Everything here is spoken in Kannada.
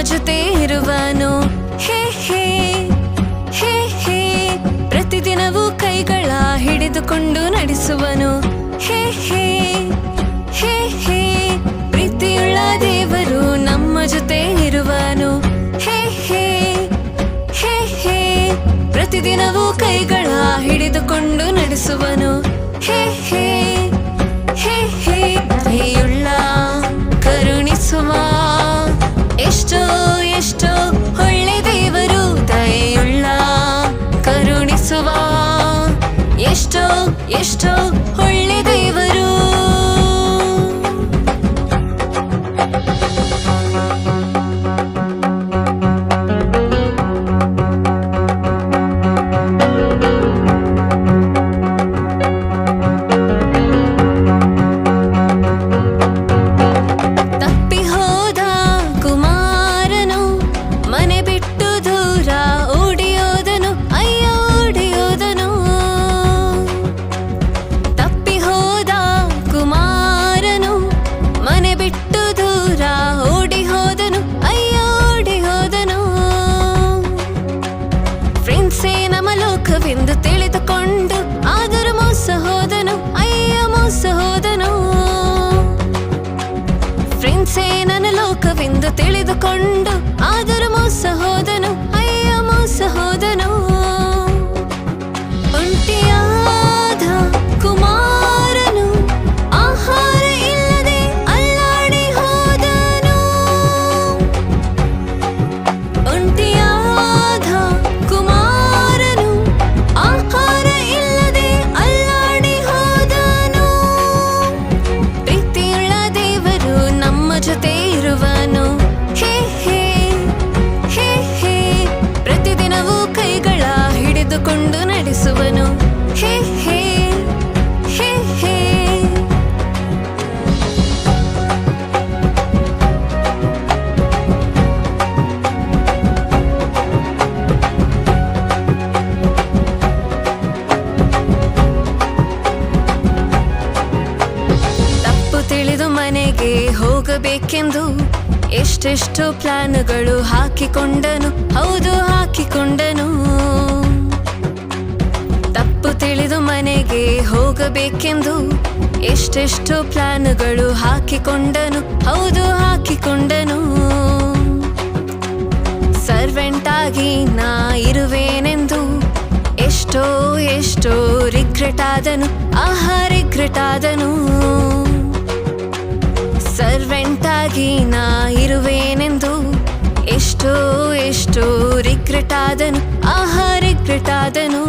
ಜೊತೆ ಇರುವನು ಹೇ ಹೇ ಹೇ ಹೇ ಪ್ರತಿದಿನವೂ ಕೈಗಳ ಹಿಡಿದುಕೊಂಡು ನಡೆಸುವನು ಹೇ ಹೇ ಹೇ ಹೇ ಪ್ರೀತಿಯುಳ್ಳ ದೇವರು ನಮ್ಮ ಜೊತೆ ಇರುವನು ಹೇ ಹೇ ಹೇ ಹೇ ಪ್ರತಿದಿನವೂ ಕೈಗಳ ಹಿಡಿದುಕೊಂಡು ನಡೆಸುವನು ಹೇ ಹೇ ಹೇ ಹೇ ದಯೆಯುಳ್ಳ ಕರುಣಿಸುವ ಎಷ್ಟೋ ಎಷ್ಟೋ ಒಳ್ಳೆ ದೇವರು ದಯೆಯುಳ್ಳ ಕರುಣಿಸುವ ಎಷ್ಟೋ ಎಷ್ಟೋ ಒಳ್ಳೆ ದೇವರು ಎಂದು ತಿಳಿದುಕೊಂಡು ಆದರೂ ಮೋಸ ಹೋದನು ಅಯ್ಯ ಮೋಸ ಹೋದನು ಫ್ರೆಂಡ್ಸೇ ನನ್ನ ಲೋಕವೆಂದು ತಿಳಿದುಕೊಂಡು ಆದರೂ ಮೋಸ ಹೋದನು ಅಯ್ಯ ಮೋಸ ಹೋದನು ಒಂಟಿಯಾದ ಕುಮಾರನು ಆಹಾರ ಇಲ್ಲದೆ ಅಲ್ಲಾಡಿ ಹೋದನು ಒಂಟಿಯಾದ ಕುಮಾರನು ಆಹಾರ ಇಲ್ಲದೆ ಅಲ್ಲಾಡಿ ಹೋದನು ಪ್ರೀತಿಯುಳ್ಳ ದೇವರು ನಮ್ಮ ಜೊತೆ ಇರುವನು ಹೇ ಹೇ ಹೇ ಹೇ ಪ್ರತಿದಿನವೂ ಕೈಗಳ ಹಿಡಿದುಕೊಂಡು ನಡೆಸುವನು ಹೇ ಹೇ ಹೇ ಹೇ ತಿಳಿದು ಮನೆಗೆ ಹೋಗಬೇಕೆಂದು ಎಷ್ಟೆಷ್ಟು ಪ್ಲಾನ್ಗಳು ಹಾಕಿಕೊಂಡನು ಹೌದು ಹಾಕಿಕೊಂಡನು ತಪ್ಪು ತಿಳಿದು ಮನೆಗೆ ಹೋಗಬೇಕೆಂದು ಎಷ್ಟೆಷ್ಟು ಪ್ಲಾನ್ಗಳು ಹಾಕಿಕೊಂಡನು ಹೌದು ಹಾಕಿಕೊಂಡನು ಸರ್ವೆಂಟ್ ಆಗಿ ನಾ ಇರುವೇನೆಂದು ಎಷ್ಟೋ ಎಷ್ಟೋ ರಿಗ್ರೆಟ್ ಆದನು ಆಹಾ ರಿಗ್ರೆಟ್ ಆದನು ಸರ್ವೆಂಟ್ ಆಗಿ ನಾ ಇರುವೇನೆಂದು ಎಷ್ಟೋ ಎಷ್ಟೋ ರಿಗ್ರೆಟ್ ಆದನು ಆಹಾ ರಿಗ್ರೆಟ್ ಆದನು